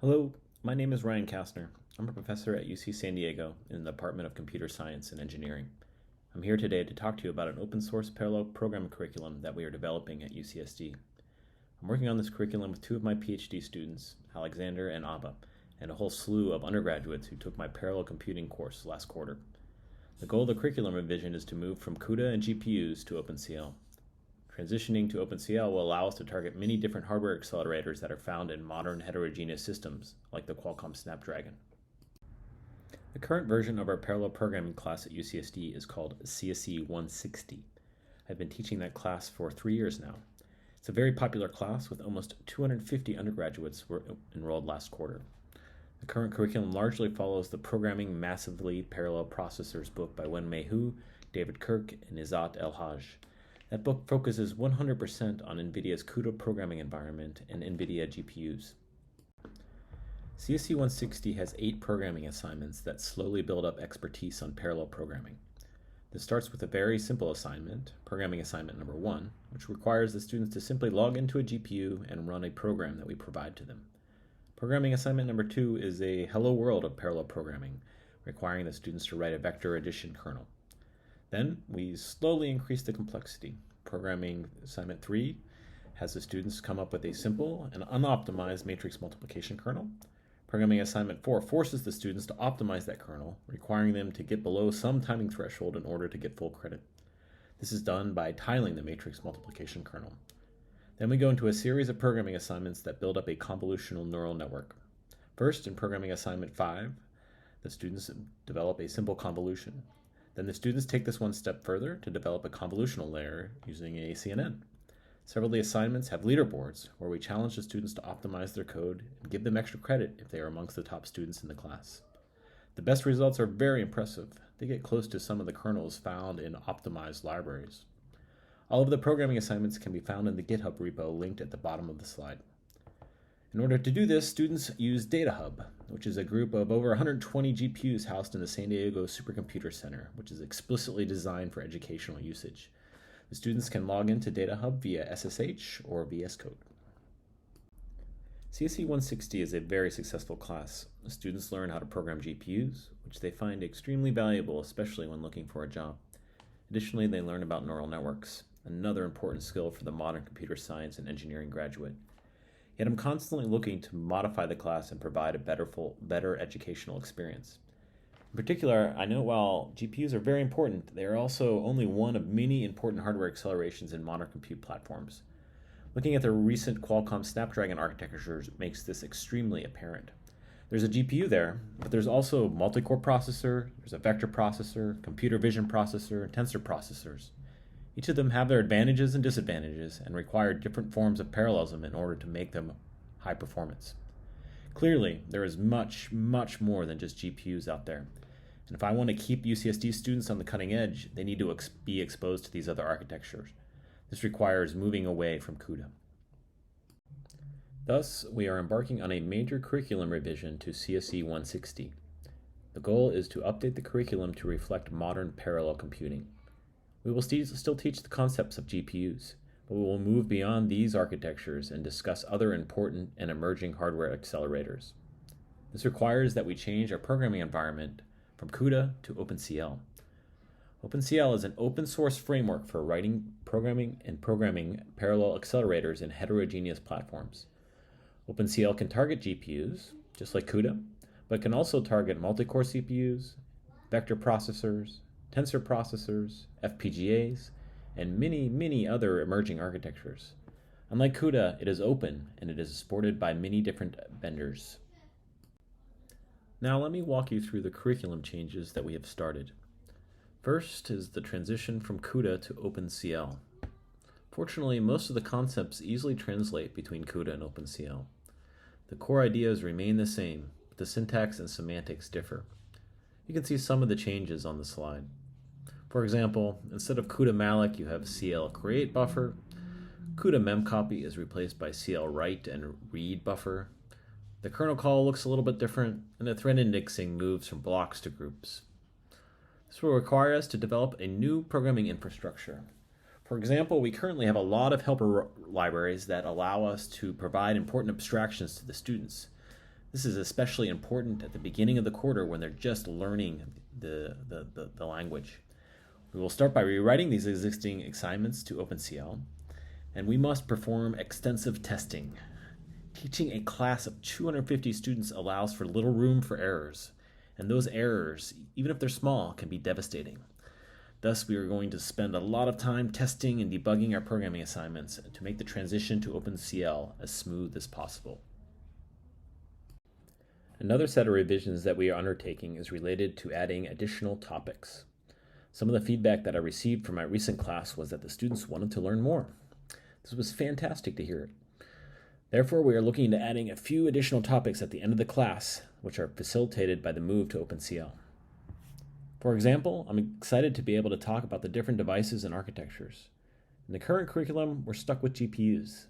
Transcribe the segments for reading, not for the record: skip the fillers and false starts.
Hello, my name is Ryan Kastner. I'm a professor at UC San Diego in the Department of Computer Science and Engineering. I'm here today to talk to you about an open source parallel programming curriculum that we are developing at UCSD. I'm working on this curriculum with two of my PhD students, Alexander and Abba, and a whole slew of undergraduates who took my parallel computing course last quarter. The goal of the curriculum revision is to move from CUDA and GPUs to OpenCL. Transitioning to OpenCL will allow us to target many different hardware accelerators that are found in modern heterogeneous systems, like the Qualcomm Snapdragon. The current version of our parallel programming class at UCSD is called CSE 160. I've been teaching that class for 3 years now. It's a very popular class with almost 250 undergraduates were enrolled last quarter. The current curriculum largely follows the Programming Massively Parallel Processors book by Wenmei Hu, David Kirk, and Izzat El-Haj. That book focuses 100% on NVIDIA's CUDA programming environment and NVIDIA GPUs. CSE 160 has 8 programming assignments that slowly build up expertise on parallel programming. This starts with a very simple assignment, programming assignment number 1, which requires the students to simply log into a GPU and run a program that we provide to them. Programming assignment number 2 is a hello world of parallel programming, requiring the students to write a vector addition kernel. Then we slowly increase the complexity. Programming assignment 3 has the students come up with a simple and unoptimized matrix multiplication kernel. Programming assignment 4 forces the students to optimize that kernel, requiring them to get below some timing threshold in order to get full credit. This is done by tiling the matrix multiplication kernel. Then we go into a series of programming assignments that build up a convolutional neural network. First, in programming assignment 5, the students develop a simple convolution. Then the students take this one step further to develop a convolutional layer using a CNN. Several of the assignments have leaderboards where we challenge the students to optimize their code and give them extra credit if they are amongst the top students in the class. The best results are very impressive. They get close to some of the kernels found in optimized libraries. All of the programming assignments can be found in the GitHub repo linked at the bottom of the slide. In order to do this, students use DataHub, which is a group of over 120 GPUs housed in the San Diego Supercomputer Center, which is explicitly designed for educational usage. The students can log into DataHub via SSH or VS Code. CSE 160 is a very successful class. The students learn how to program GPUs, which they find extremely valuable, especially when looking for a job. Additionally, they learn about neural networks, another important skill for the modern computer science and engineering graduate. Yet I'm constantly looking to modify the class and provide a better educational experience. In particular, I know while GPUs are very important, they are also only one of many important hardware accelerations in modern compute platforms. Looking at the recent Qualcomm Snapdragon architectures makes this extremely apparent. There's a GPU there, but there's also a multi-core processor, there's a vector processor, computer vision processor, and tensor processors. Each of them have their advantages and disadvantages and require different forms of parallelism in order to make them high performance. Clearly, there is much, much more than just GPUs out there. And if I want to keep UCSD students on the cutting edge, they need to be exposed to these other architectures. This requires moving away from CUDA. Thus, we are embarking on a major curriculum revision to CSE 160. The goal is to update the curriculum to reflect modern parallel computing. We will still teach the concepts of GPUs, but we will move beyond these architectures and discuss other important and emerging hardware accelerators. This requires that we change our programming environment from CUDA to OpenCL. OpenCL is an open source framework for writing, programming, and programming parallel accelerators in heterogeneous platforms. OpenCL can target GPUs, just like CUDA, but can also target multi-core CPUs, vector processors, tensor processors, FPGAs, and many, many other emerging architectures. Unlike CUDA, it is open and it is supported by many different vendors. Now let me walk you through the curriculum changes that we have started. First is the transition from CUDA to OpenCL. Fortunately, most of the concepts easily translate between CUDA and OpenCL. The core ideas remain the same, but the syntax and semantics differ. You can see some of the changes on the slide. For example, instead of CUDA malloc, you have CL create buffer. CUDA memcopy is replaced by CL write and read buffer. The kernel call looks a little bit different, and the thread indexing moves from blocks to groups. This will require us to develop a new programming infrastructure. For example, we currently have a lot of helper libraries that allow us to provide important abstractions to the students. This is especially important at the beginning of the quarter when they're just learning the language. We will start by rewriting these existing assignments to OpenCL, and we must perform extensive testing. Teaching a class of 250 students allows for little room for errors, and those errors, even if they're small, can be devastating. Thus, we are going to spend a lot of time testing and debugging our programming assignments to make the transition to OpenCL as smooth as possible. Another set of revisions that we are undertaking is related to adding additional topics. Some of the feedback that I received from my recent class was that the students wanted to learn more. This was fantastic to hear. Therefore, we are looking into adding a few additional topics at the end of the class, which are facilitated by the move to OpenCL. For example, I'm excited to be able to talk about the different devices and architectures. In the current curriculum, we're stuck with GPUs,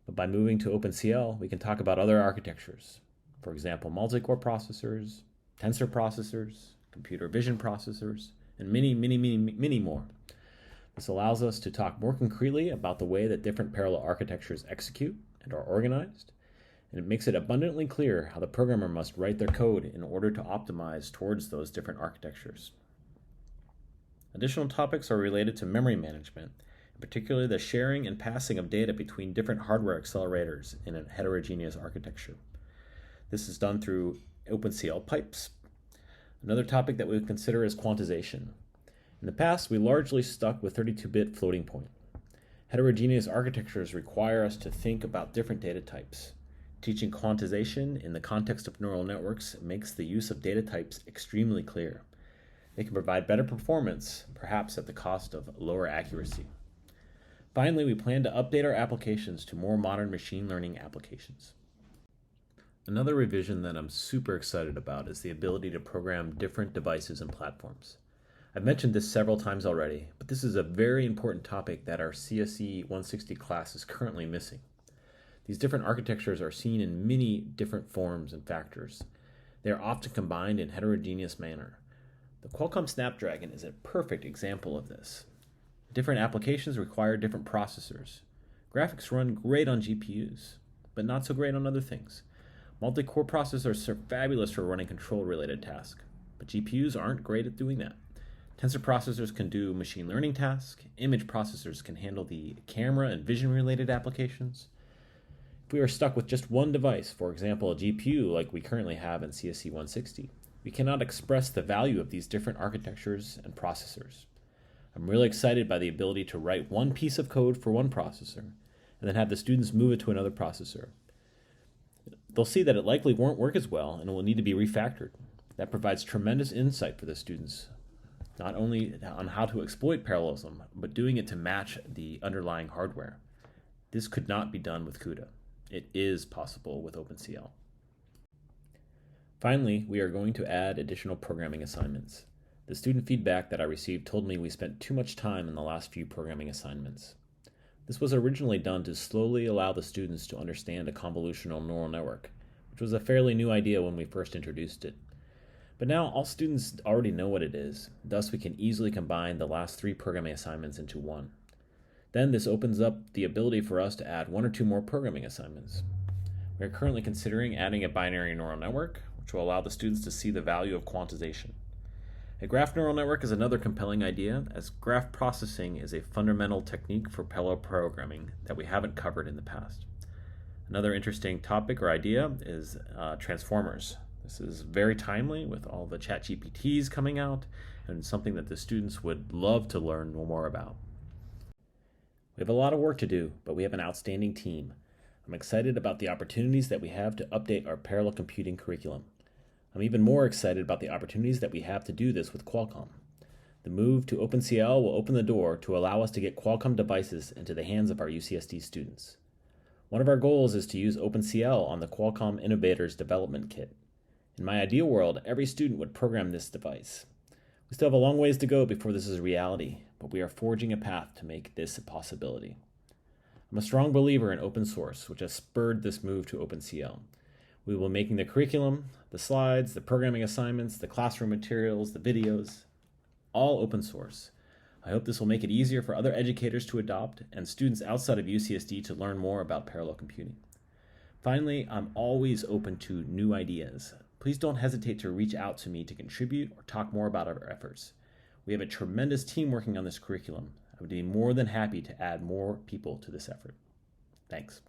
but by moving to OpenCL, we can talk about other architectures. For example, multi-core processors, tensor processors, computer vision processors, and many more. This allows us to talk more concretely about the way that different parallel architectures execute and are organized, and it makes it abundantly clear how the programmer must write their code in order to optimize towards those different architectures. Additional topics are related to memory management, and particularly the sharing and passing of data between different hardware accelerators in a heterogeneous architecture. This is done through OpenCL pipes. Another topic that we would consider is quantization. In the past, we largely stuck with 32-bit floating point. Heterogeneous architectures require us to think about different data types. Teaching quantization in the context of neural networks makes the use of data types extremely clear. They can provide better performance, perhaps at the cost of lower accuracy. Finally, we plan to update our applications to more modern machine learning applications. Another revision that I'm super excited about is the ability to program different devices and platforms. I've mentioned this several times already, but this is a very important topic that our CSE 160 class is currently missing. These different architectures are seen in many different forms and factors. They are often combined in heterogeneous manner. The Qualcomm Snapdragon is a perfect example of this. Different applications require different processors. Graphics run great on GPUs, but not so great on other things. Multi-core processors are fabulous for running control-related tasks, but GPUs aren't great at doing that. Tensor processors can do machine learning tasks. Image processors can handle the camera and vision-related applications. If we are stuck with just one device, for example, a GPU like we currently have in CSE 160, we cannot express the value of these different architectures and processors. I'm really excited by the ability to write one piece of code for one processor and then have the students move it to another processor. They'll see that it likely won't work as well and it will need to be refactored. That provides tremendous insight for the students, not only on how to exploit parallelism, but doing it to match the underlying hardware. This could not be done with CUDA. It is possible with OpenCL. Finally, we are going to add additional programming assignments. The student feedback that I received told me we spent too much time in the last few programming assignments. This was originally done to slowly allow the students to understand a convolutional neural network, which was a fairly new idea when we first introduced it. But now all students already know what it is, thus we can easily combine the last 3 programming assignments into one. Then this opens up the ability for us to add 1 or 2 more programming assignments. We are currently considering adding a binary neural network, which will allow the students to see the value of quantization. A graph neural network is another compelling idea, as graph processing is a fundamental technique for parallel programming that we haven't covered in the past. Another interesting topic or idea is transformers. This is very timely with all the ChatGPTs coming out and something that the students would love to learn more about. We have a lot of work to do, but we have an outstanding team. I'm excited about the opportunities that we have to update our parallel computing curriculum. I'm even more excited about the opportunities that we have to do this with Qualcomm. The move to OpenCL will open the door to allow us to get Qualcomm devices into the hands of our UCSD students. One of our goals is to use OpenCL on the Qualcomm Innovators Development Kit. In my ideal world, every student would program this device. We still have a long ways to go before this is a reality, but we are forging a path to make this a possibility. I'm a strong believer in open source, which has spurred this move to OpenCL. We will be making the curriculum, the slides, the programming assignments, the classroom materials, the videos, all open source. I hope this will make it easier for other educators to adopt and students outside of UCSD to learn more about parallel computing. Finally, I'm always open to new ideas. Please don't hesitate to reach out to me to contribute or talk more about our efforts. We have a tremendous team working on this curriculum. I would be more than happy to add more people to this effort. Thanks.